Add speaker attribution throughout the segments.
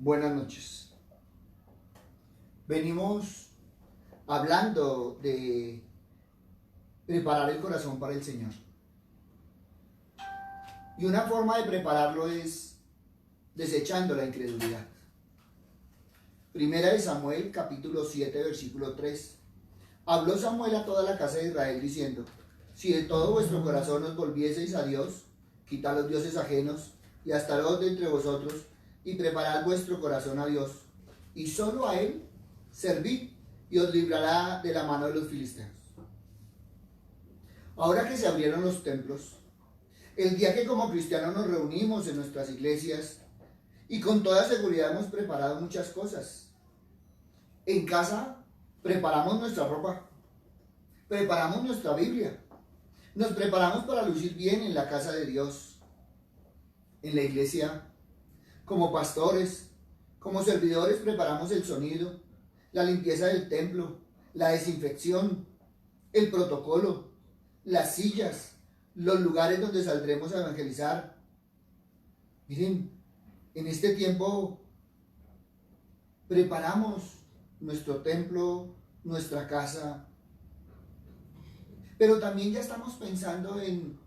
Speaker 1: Buenas noches. Venimos hablando de preparar el corazón para el Señor. Y una forma de prepararlo es desechando la incredulidad. Primera de Samuel, capítulo 7, versículo 3. Habló Samuel a toda la casa de Israel diciendo: si de todo vuestro corazón os volvieseis a Dios, quitad los dioses ajenos y hasta los de entre vosotros, y preparad vuestro corazón a Dios, y solo a Él servid, y os librará de la mano de los filisteos. Ahora que se abrieron los templos, el día que como cristianos nos reunimos en nuestras iglesias, y con toda seguridad hemos preparado muchas cosas. En casa preparamos nuestra ropa, preparamos nuestra Biblia, nos preparamos para lucir bien en la casa de Dios, en la iglesia. Como pastores, como servidores, preparamos el sonido, la limpieza del templo, la desinfección, el protocolo, las sillas, los lugares donde saldremos a evangelizar. Miren, en este tiempo preparamos nuestro templo, nuestra casa, pero también ya estamos pensando en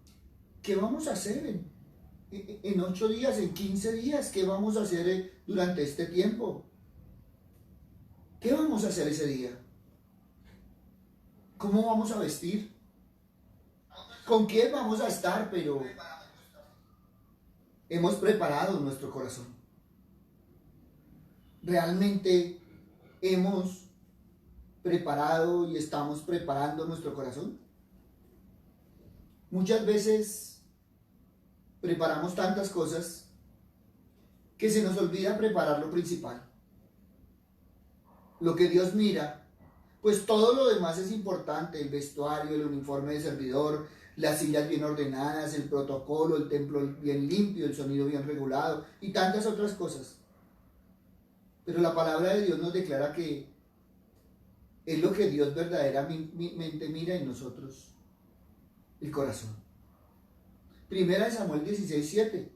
Speaker 1: qué vamos a hacer en 8 días, en 15 días, qué vamos a hacer durante este tiempo. ¿Qué vamos a hacer ese día? ¿Cómo vamos a vestir? ¿Con quién vamos a estar? Pero hemos preparado nuestro corazón. ¿Realmente hemos preparado y estamos preparando nuestro corazón? Muchas veces preparamos tantas cosas que se nos olvida preparar lo principal. Lo que Dios mira, pues todo lo demás es importante: el vestuario, el uniforme de servidor, las sillas bien ordenadas, el protocolo, el templo bien limpio, el sonido bien regulado y tantas otras cosas. Pero la palabra de Dios nos declara que es lo que Dios verdaderamente mira en nosotros: el corazón. Primera de Samuel 16:7.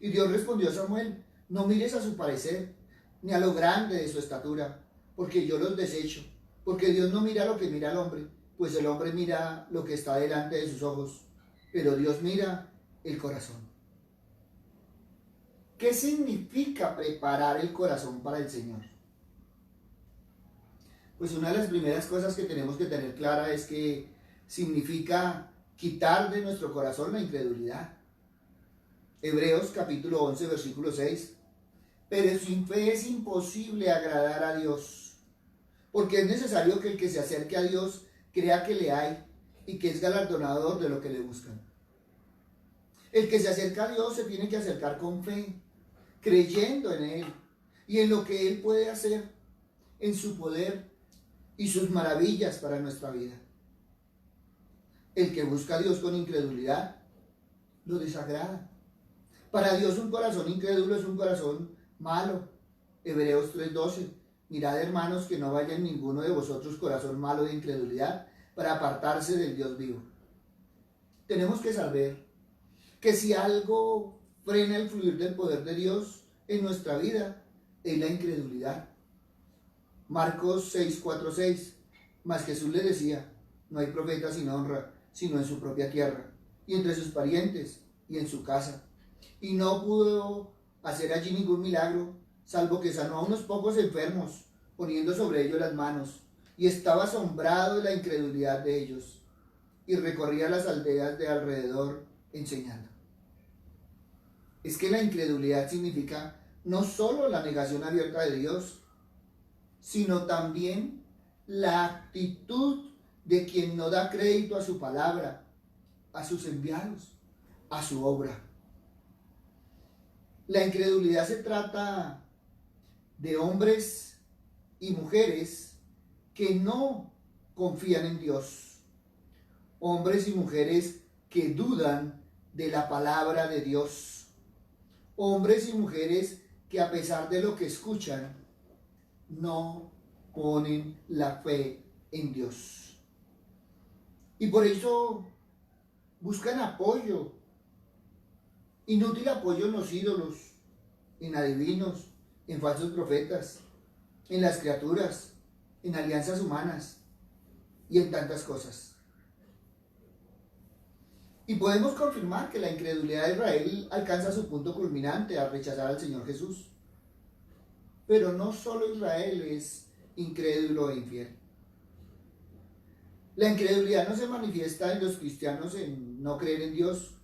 Speaker 1: Y Dios respondió a Samuel: no mires a su parecer, ni a lo grande de su estatura, porque yo los desecho. Porque Dios no mira lo que mira el hombre, pues el hombre mira lo que está delante de sus ojos, pero Dios mira el corazón. ¿Qué significa preparar el corazón para el Señor? Pues una de las primeras cosas que tenemos que tener clara es que significa quitar de nuestro corazón la incredulidad. Hebreos capítulo 11, versículo 6. Pero sin fe es imposible agradar a Dios, porque es necesario que el que se acerque a Dios crea que le hay y que es galardonador de lo que le buscan. El que se acerca a Dios se tiene que acercar con fe, creyendo en Él y en lo que Él puede hacer, en su poder y sus maravillas para nuestra vida. El que busca a Dios con incredulidad lo desagrada. Para Dios un corazón incrédulo es un corazón malo. Hebreos 3:12. Mirad, hermanos, que no vaya en ninguno de vosotros corazón malo de incredulidad para apartarse del Dios vivo. Tenemos que saber que si algo frena el fluir del poder de Dios en nuestra vida, es la incredulidad. Marcos 6:4-6. Mas Jesús le decía: no hay profeta sin honra, sino en su propia tierra, y entre sus parientes, y en su casa. Y no pudo hacer allí ningún milagro, salvo que sanó a unos pocos enfermos, poniendo sobre ellos las manos, y estaba asombrado de la incredulidad de ellos, y recorría las aldeas de alrededor enseñando. Es que la incredulidad significa no solo la negación abierta de Dios, sino también la actitud de quien no da crédito a su palabra, a sus enviados, a su obra. La incredulidad se trata de hombres y mujeres que no confían en Dios, hombres y mujeres que dudan de la palabra de Dios, hombres y mujeres que a pesar de lo que escuchan, no ponen la fe en Dios. Y por eso buscan apoyo, inútil apoyo en los ídolos, en adivinos, en falsos profetas, en las criaturas, en alianzas humanas y en tantas cosas. Y podemos confirmar que la incredulidad de Israel alcanza su punto culminante al rechazar al Señor Jesús. Pero no solo Israel es incrédulo e infiel. La incredulidad no se manifiesta en los cristianos en no creer en Dios,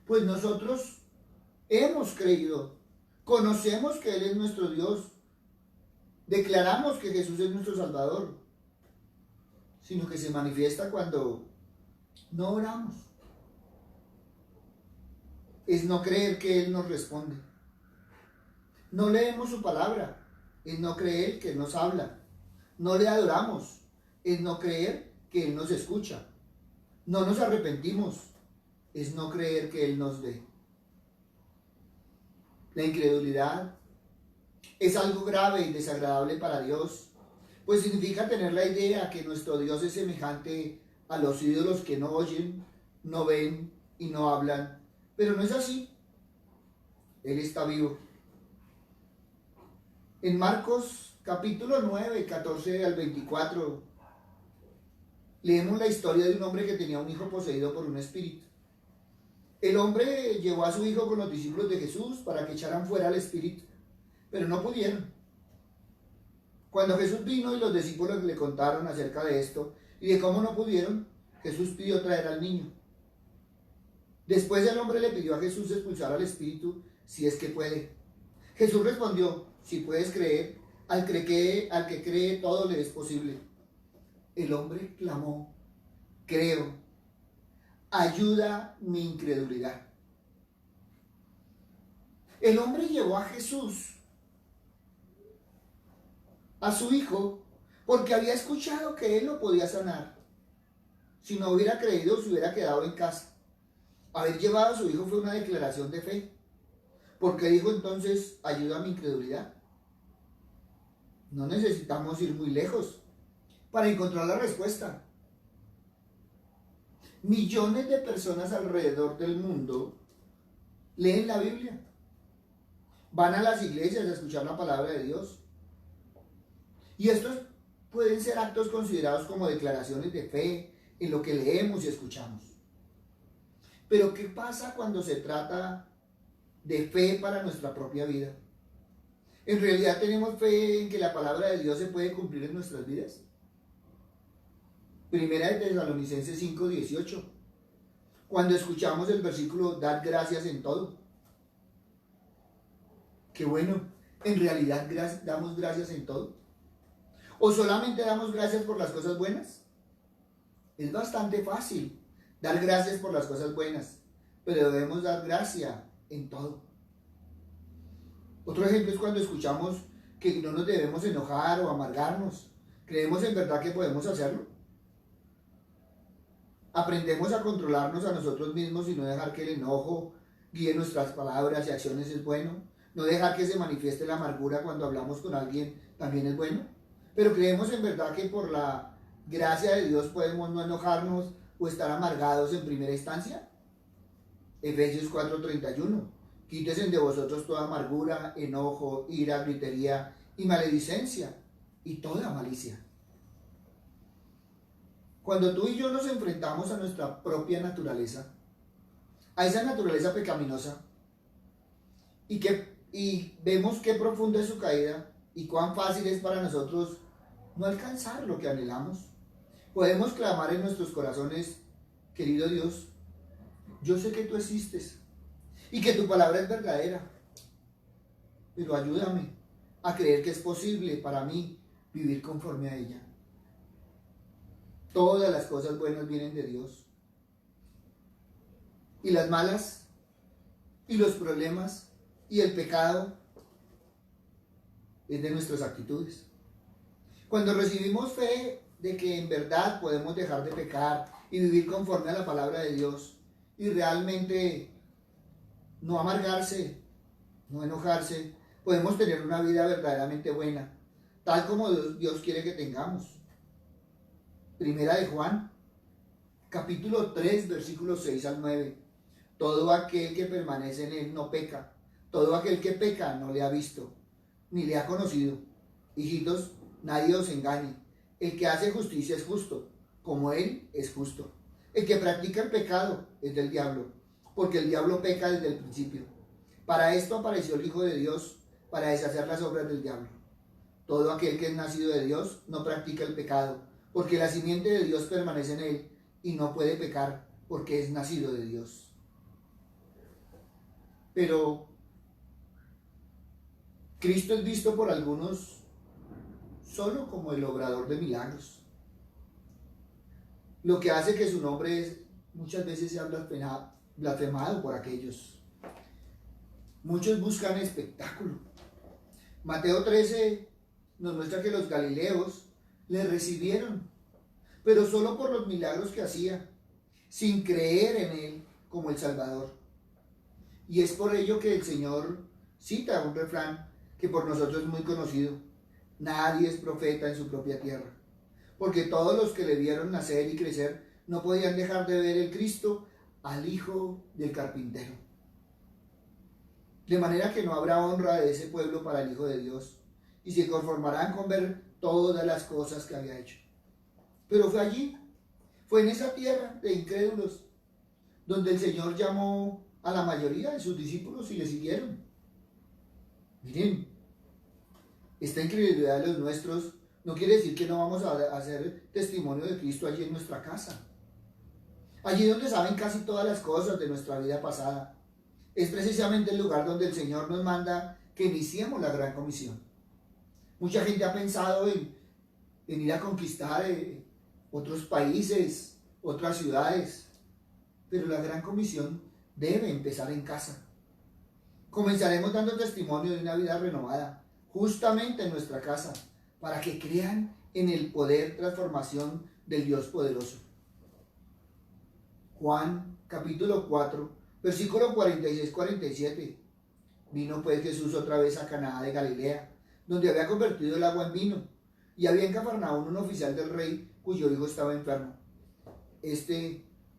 Speaker 1: pues nosotros hemos creído, conocemos que Él es nuestro Dios, declaramos que Jesús es nuestro Salvador, sino que se manifiesta cuando no oramos. Es no creer que Él nos responde. No leemos su palabra, es no creer que Él nos habla. No le adoramos, es no creer que Él nos escucha. No nos arrepentimos, es no creer que Él nos ve. La incredulidad es algo grave y desagradable para Dios, pues significa tener la idea que nuestro Dios es semejante a los ídolos que no oyen, no ven y no hablan. Pero no es así. Él está vivo. En Marcos capítulo 9, 14 al 24, leemos la historia de un hombre que tenía un hijo poseído por un espíritu. El hombre llevó a su hijo con los discípulos de Jesús para que echaran fuera al espíritu, pero no pudieron. Cuando Jesús vino y los discípulos le contaron acerca de esto y de cómo no pudieron, Jesús pidió traer al niño. Después el hombre le pidió a Jesús expulsar al espíritu si es que puede. Jesús respondió: si puedes creer, al que cree todo le es posible. El hombre clamó: creo, ayuda mi incredulidad. El hombre llevó a Jesús, a su hijo, porque había escuchado que él lo podía sanar. Si no hubiera creído, se hubiera quedado en casa. Haber llevado a su hijo fue una declaración de fe, porque dijo entonces: ayuda a mi incredulidad. No necesitamos ir muy lejos para encontrar la respuesta. Millones de personas alrededor del mundo leen la Biblia, van a las iglesias a escuchar la palabra de Dios, y estos pueden ser actos considerados como declaraciones de fe en lo que leemos y escuchamos. Pero ¿qué pasa cuando se trata de fe para nuestra propia vida? ¿En realidad tenemos fe en que la palabra de Dios se puede cumplir en nuestras vidas? Primera de Tesalonicenses 5:18. Cuando escuchamos el versículo: dad gracias en todo. Qué bueno, ¿en realidad damos gracias en todo? ¿O solamente damos gracias por las cosas buenas? Es bastante fácil dar gracias por las cosas buenas, pero debemos dar gracia en todo. Otro ejemplo es cuando escuchamos que no nos debemos enojar o amargarnos. ¿Creemos en verdad que podemos hacerlo? Aprendemos a controlarnos a nosotros mismos y no dejar que el enojo guíe nuestras palabras y acciones. ¿Es bueno? No dejar que se manifieste la amargura cuando hablamos con alguien también es bueno. Pero creemos en verdad que por la gracia de Dios podemos no enojarnos o estar amargados en primera instancia. Efesios 4:31. Quítese de vosotros toda amargura, enojo, ira, gritería y maledicencia y toda malicia. Cuando tú y yo nos enfrentamos a nuestra propia naturaleza, a esa naturaleza pecaminosa, y vemos qué profunda es su caída y cuán fácil es para nosotros no alcanzar lo que anhelamos, podemos clamar en nuestros corazones: querido Dios, yo sé que tú existes y que tu palabra es verdadera, pero ayúdame a creer que es posible para mí vivir conforme a ella. Todas las cosas buenas vienen de Dios, y las malas, y los problemas, y el pecado es de nuestras actitudes. Cuando recibimos fe de que en verdad podemos dejar de pecar y vivir conforme a la palabra de Dios, y realmente no amargarse, no enojarse, podemos tener una vida verdaderamente buena, tal como Dios quiere que tengamos. Primera de Juan, capítulo 3, versículos 6 al 9. Todo aquel que permanece en él no peca. Todo aquel que peca no le ha visto. ni le ha conocido. Hijitos, nadie os engañe. El que hace justicia es justo, como él es justo. El que practica el pecado es del diablo, porque el diablo peca desde el principio. Para esto apareció el Hijo de Dios, para deshacer las obras del diablo. Todo aquel que es nacido de Dios no practica el pecado, porque la simiente de Dios permanece en él y no puede pecar, porque es nacido de Dios. Pero Cristo es visto por algunos solo como el obrador de milagros, lo que hace que su nombre muchas veces sea blasfemado por aquellos. Muchos buscan espectáculo. Mateo 13 nos muestra que los galileos le recibieron, pero solo por los milagros que hacía, sin creer en él como el Salvador. Y es por ello que el Señor cita un refrán que por nosotros es muy conocido: nadie es profeta en su propia tierra, porque todos los que le vieron nacer y crecer no podían dejar de ver el Cristo al hijo del carpintero. De manera que no habrá honra de ese pueblo para el Hijo de Dios, y se conformarán con ver todas las cosas que había hecho. Pero fue allí, fue en esa tierra de incrédulos, donde el Señor llamó a la mayoría de sus discípulos y le siguieron. Miren, esta incredulidad de los nuestros no quiere decir que no vamos a hacer testimonio de Cristo allí en nuestra casa. Allí donde saben casi todas las cosas de nuestra vida pasada. Es precisamente el lugar donde el Señor nos manda que iniciemos la gran comisión. Mucha gente ha pensado en ir a conquistar otros países, otras ciudades, pero la gran comisión debe empezar en casa. Comenzaremos dando testimonio de una vida renovada, justamente en nuestra casa, para que crean en el poder transformación del Dios poderoso. Juan capítulo 4, versículo 46-47. Vino pues Jesús otra vez a Caná de Galilea, donde había convertido el agua en vino, y había en Cafarnaúm un oficial del rey cuyo hijo estaba enfermo.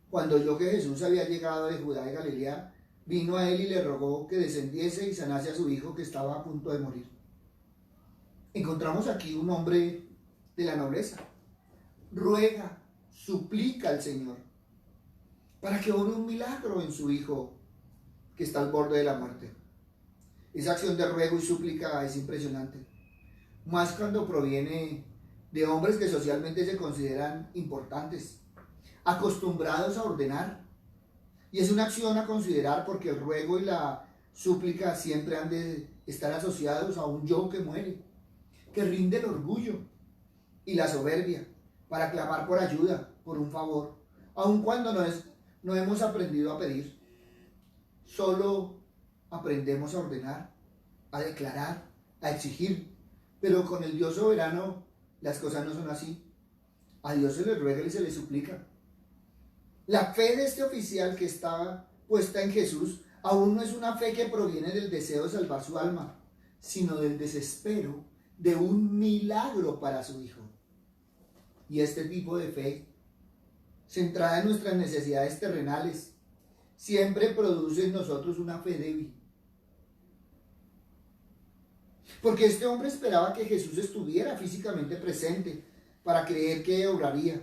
Speaker 1: Cuando oyó que Jesús había llegado de Judá de Galilea, vino a él y le rogó que descendiese y sanase a su hijo que estaba a punto de morir. Encontramos aquí un hombre de la nobleza. Ruega, suplica al Señor para que obre un milagro en su hijo que está al borde de la muerte. Esa acción de ruego y súplica es impresionante, más cuando proviene de hombres que socialmente se consideran importantes, acostumbrados a ordenar. Y es una acción a considerar porque el ruego y la súplica siempre han de estar asociados a un yo que muere, que rinde el orgullo y la soberbia para clamar por ayuda, por un favor, aun cuando no hemos aprendido a pedir. Solo aprendemos a ordenar, a declarar, a exigir, pero con el Dios soberano las cosas no son así. A Dios se le ruega y se le suplica. La fe de este oficial que estaba puesta en Jesús aún no es una fe que proviene del deseo de salvar su alma, sino del desespero de un milagro para su hijo. Y este tipo de fe, centrada en nuestras necesidades terrenales, siempre produce en nosotros una fe débil. Porque este hombre esperaba que Jesús estuviera físicamente presente para creer que obraría.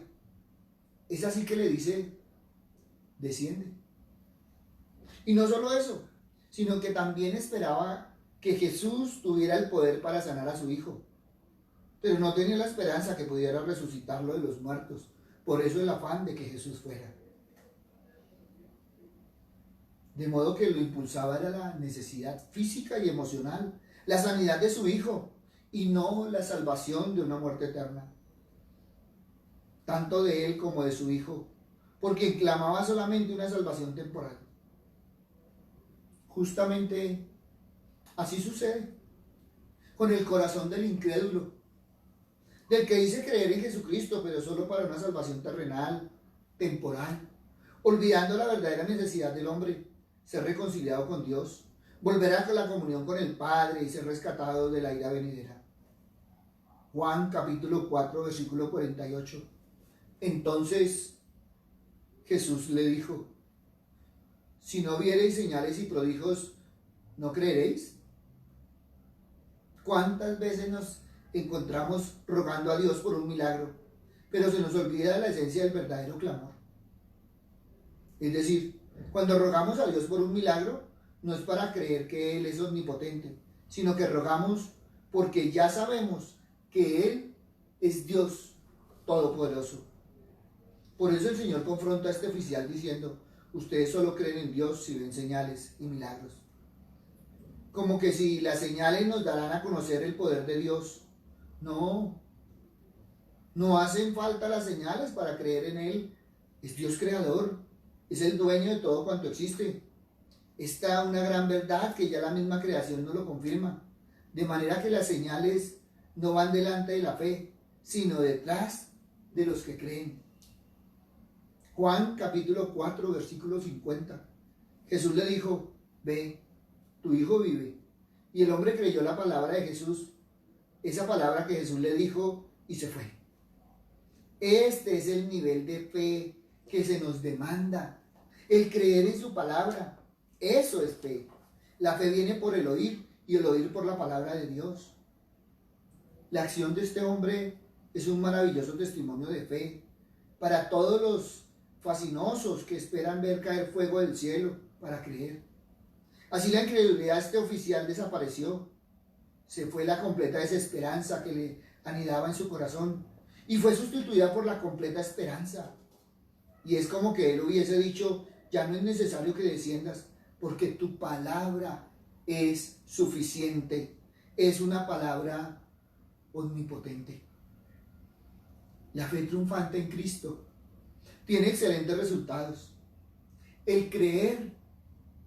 Speaker 1: Es así que le dice: desciende. Y no solo eso, sino que también esperaba que Jesús tuviera el poder para sanar a su hijo. Pero no tenía la esperanza que pudiera resucitarlo de los muertos. Por eso el afán de que Jesús fuera. De modo que lo impulsaba era la necesidad física y emocional, la sanidad de su hijo, y no la salvación de una muerte eterna. Tanto de él como de su hijo, porque clamaba solamente una salvación temporal. Justamente así sucede con el corazón del incrédulo, del que dice creer en Jesucristo, pero solo para una salvación terrenal, temporal, olvidando la verdadera necesidad del hombre: ser reconciliado con Dios, volver a la comunión con el Padre y ser rescatado de la ira venidera. Juan capítulo 4, versículo 48. Entonces Jesús le dijo: si no viereis señales y prodigios, ¿no creeréis? ¿Cuántas veces nos encontramos rogando a Dios por un milagro, pero se nos olvida la esencia del verdadero clamor? Es decir, cuando rogamos a Dios por un milagro, no es para creer que Él es omnipotente, sino que rogamos porque ya sabemos que Él es Dios todopoderoso. Por eso el Señor confronta a este oficial diciendo: ustedes solo creen en Dios si ven señales y milagros. Como que si las señales nos darán a conocer el poder de Dios. No, no hacen falta las señales para creer en Él. Es Dios creador, es el dueño de todo cuanto existe. Está una gran verdad que ya la misma creación nos lo confirma. De manera que las señales no van delante de la fe, sino detrás de los que creen. Juan capítulo 4, versículo 50. Jesús le dijo: ve, tu hijo vive. Y el hombre creyó la palabra de Jesús, esa palabra que Jesús le dijo, y se fue. Este es el nivel de fe que se nos demanda, el creer en su palabra. Eso es fe. La fe viene por el oír, y el oír por la palabra de Dios. La acción de este hombre es un maravilloso testimonio de fe para todos los fascinosos que esperan ver caer fuego del cielo para creer. Así la incredulidad de este oficial desapareció. Se fue la completa desesperanza que le anidaba en su corazón y fue sustituida por la completa esperanza. Y es como que él hubiese dicho: ya no es necesario que desciendas, porque tu palabra es suficiente. Es una palabra omnipotente. La fe triunfante en Cristo tiene excelentes resultados. El creer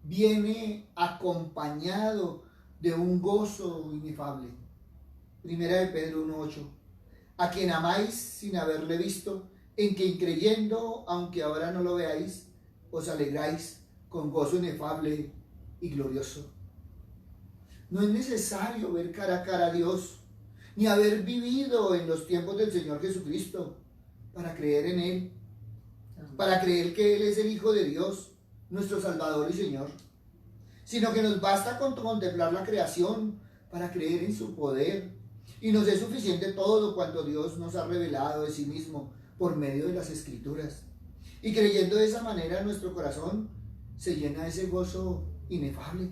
Speaker 1: viene acompañado de un gozo inefable. Primera de Pedro 1:8. A quien amáis sin haberle visto, en quien creyendo, aunque ahora no lo veáis, os alegráis con gozo inefable y glorioso. No es necesario ver cara a cara a Dios, ni haber vivido en los tiempos del Señor Jesucristo para creer en Él, para creer que Él es el Hijo de Dios, nuestro Salvador y Señor, sino que nos basta con contemplar la creación para creer en su poder, y nos es suficiente todo cuanto Dios nos ha revelado de sí mismo por medio de las Escrituras. Y creyendo de esa manera, nuestro corazón se llena de ese gozo inefable,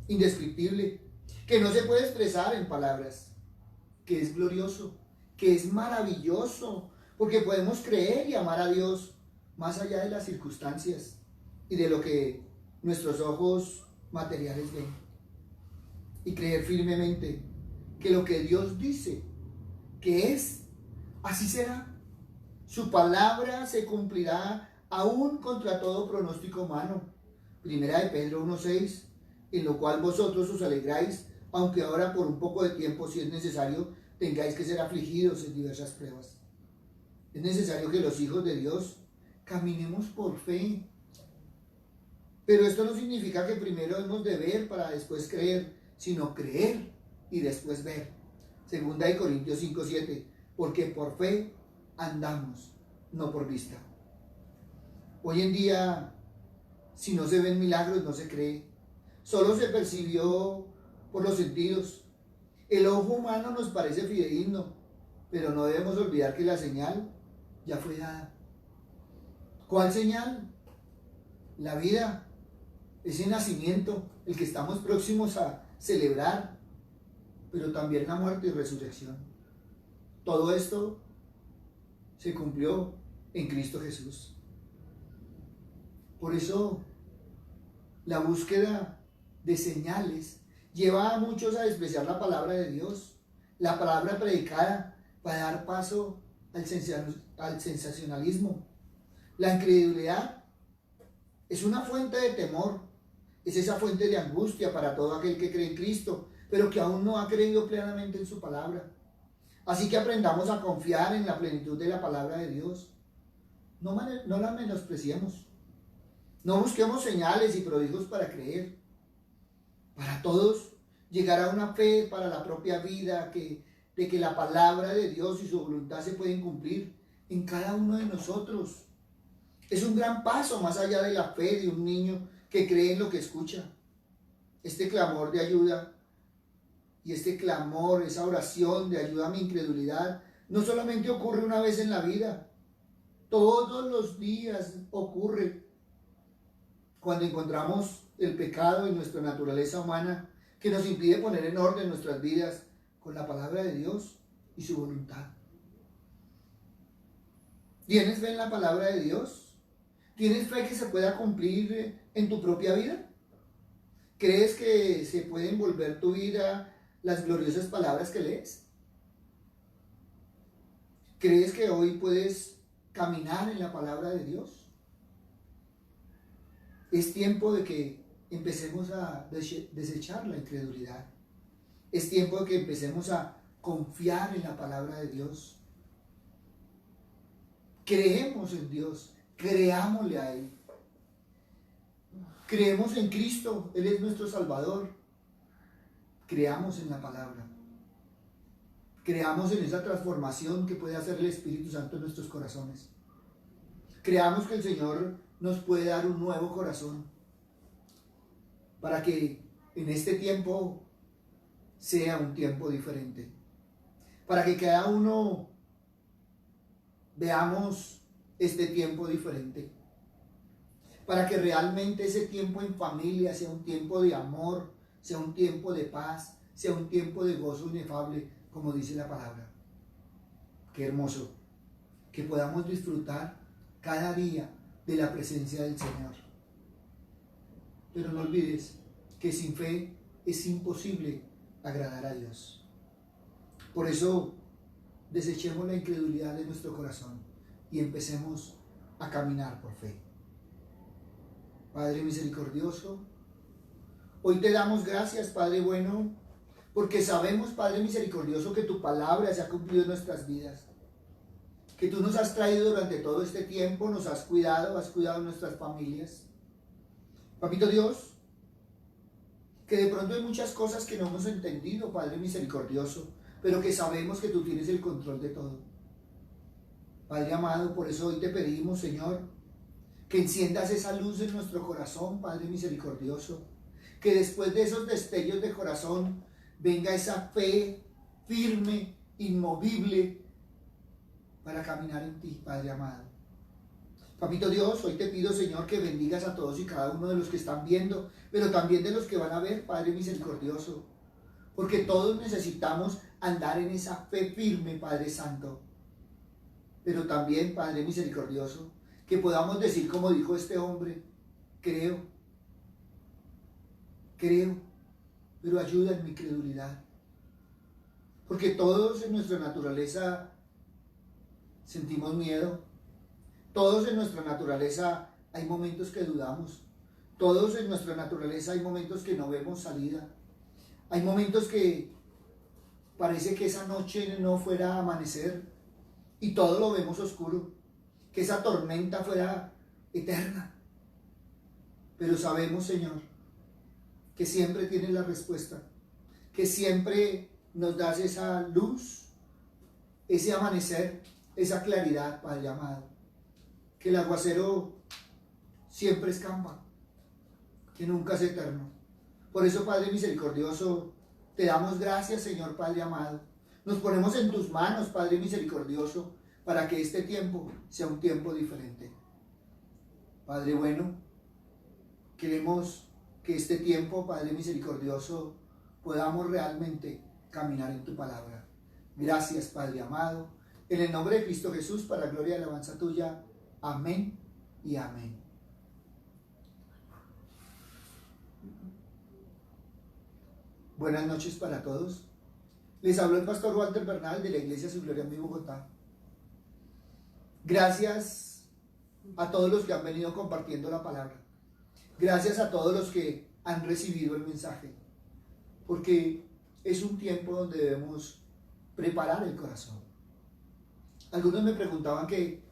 Speaker 1: indescriptible, que no se puede expresar en palabras, que es glorioso, que es maravilloso, porque podemos creer y amar a Dios más allá de las circunstancias y de lo que nuestros ojos materiales ven, y creer firmemente que lo que Dios dice que es, así será. Su palabra se cumplirá aún contra todo pronóstico humano. Primera de Pedro 1:6, en lo cual vosotros os alegráis, aunque ahora por un poco de tiempo, si es necesario, tengáis que ser afligidos en diversas pruebas. Es necesario que los hijos de Dios caminemos por fe. Pero esto no significa que primero hemos de ver para después creer, sino creer y después ver. Segunda de Corintios 5:7, porque por fe andamos, no por vista. Hoy en día, si no se ven milagros, no se cree. Solo se percibió por los sentidos. El ojo humano nos parece fidedigno, pero no debemos olvidar que la señal ya fue dada. ¿Cuál señal? La vida, ese nacimiento, el que estamos próximos a celebrar, pero también la muerte y resurrección. Todo esto se cumplió en Cristo Jesús. Por eso, la búsqueda de señales lleva a muchos a despreciar la palabra de Dios, la palabra predicada, para dar paso al sensacionalismo. La incredulidad es una fuente de temor, es esa fuente de angustia para todo aquel que cree en Cristo, pero que aún no ha creído plenamente en su palabra. Así que aprendamos a confiar en la plenitud de la palabra de Dios. No la menospreciemos. No busquemos señales y prodigios para creer. Para todos, llegar a una fe para la propia vida, de que la palabra de Dios y su voluntad se pueden cumplir en cada uno de nosotros. Es un gran paso más allá de la fe de un niño que cree en lo que escucha. Este clamor de ayuda Y este clamor, esa oración de ayuda a mi incredulidad, no solamente ocurre una vez en la vida, todos los días ocurre cuando encontramos el pecado en nuestra naturaleza humana que nos impide poner en orden nuestras vidas con la palabra de Dios y su voluntad. ¿Tienes fe en la palabra de Dios? ¿Tienes fe que se pueda cumplir en tu propia vida? ¿Crees que se puede envolver tu vida las gloriosas palabras que lees? ¿Crees que hoy puedes caminar en la palabra de Dios? Es tiempo de que empecemos a desechar la incredulidad. Es tiempo de que empecemos a confiar en la palabra de Dios. Creemos en Dios, creámosle a Él. Creemos en Cristo, Él es nuestro Salvador. Creamos en la palabra. Creamos en esa transformación que puede hacer el Espíritu Santo en nuestros corazones. Creamos que el Señor nos puede dar un nuevo corazón para que en este tiempo sea un tiempo diferente. Para que cada uno veamos este tiempo diferente. Para que realmente ese tiempo en familia sea un tiempo de amor, sea un tiempo de paz, sea un tiempo de gozo inefable, como dice la palabra. Qué hermoso que podamos disfrutar cada día de la presencia del Señor. Pero no olvides que sin fe es imposible agradar a Dios. Por eso desechemos la incredulidad de nuestro corazón y empecemos a caminar por fe. Padre misericordioso, hoy te damos gracias, Padre bueno, porque sabemos, Padre misericordioso, que tu palabra se ha cumplido en nuestras vidas. Que tú nos has traído durante todo este tiempo, nos has cuidado nuestras familias. Papito Dios, que de pronto hay muchas cosas que no hemos entendido, Padre misericordioso, pero que sabemos que tú tienes el control de todo. Padre amado, por eso hoy te pedimos, Señor, que enciendas esa luz en nuestro corazón, Padre misericordioso, que después de esos destellos de corazón venga esa fe firme, inmovible, para caminar en ti, Padre amado. Papito Dios, hoy te pido, Señor, que bendigas a todos y cada uno de los que están viendo, pero también de los que van a ver, Padre misericordioso, porque todos necesitamos andar en esa fe firme, Padre Santo. Pero también, Padre misericordioso, que podamos decir como dijo este hombre: creo, pero ayuda en mi credulidad. Porque todos en nuestra naturaleza sentimos miedo, todos en nuestra naturaleza hay momentos que dudamos, todos en nuestra naturaleza hay momentos que no vemos salida, hay momentos que parece que esa noche no fuera a amanecer y todo lo vemos oscuro, que esa tormenta fuera eterna. Pero sabemos, Señor, que siempre tienes la respuesta, que siempre nos das esa luz, ese amanecer, esa claridad, Padre amado, que el aguacero siempre escampa, que nunca es eterno. Por eso, Padre misericordioso, te damos gracias, Señor Padre amado. Nos ponemos en tus manos, Padre misericordioso, para que este tiempo sea un tiempo diferente. Padre bueno, queremos que este tiempo, Padre misericordioso, podamos realmente caminar en tu palabra. Gracias, Padre amado. En el nombre de Cristo Jesús, para gloria y alabanza tuya. Amén y amén. Buenas noches para todos. Les habló el pastor Walter Bernal de la Iglesia Su Gloria en mi Bogotá. Gracias a todos los que han venido compartiendo la palabra. Gracias a todos los que han recibido el mensaje. Porque es un tiempo donde debemos preparar el corazón. Algunos me preguntaban que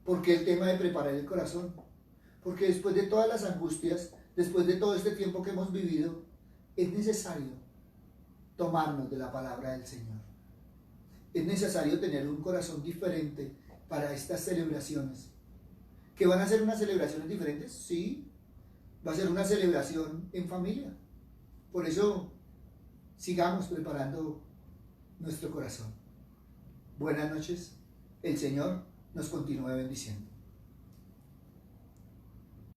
Speaker 1: ¿por qué el tema de preparar el corazón? Porque después de todas las angustias, después de todo este tiempo que hemos vivido, es necesario tomarnos de la palabra del Señor. Es necesario tener un corazón diferente para estas celebraciones. ¿Que van a ser unas celebraciones diferentes? Sí, va a ser una celebración en familia. Por eso sigamos preparando nuestro corazón. Buenas noches, el Señor nos continúe bendiciendo.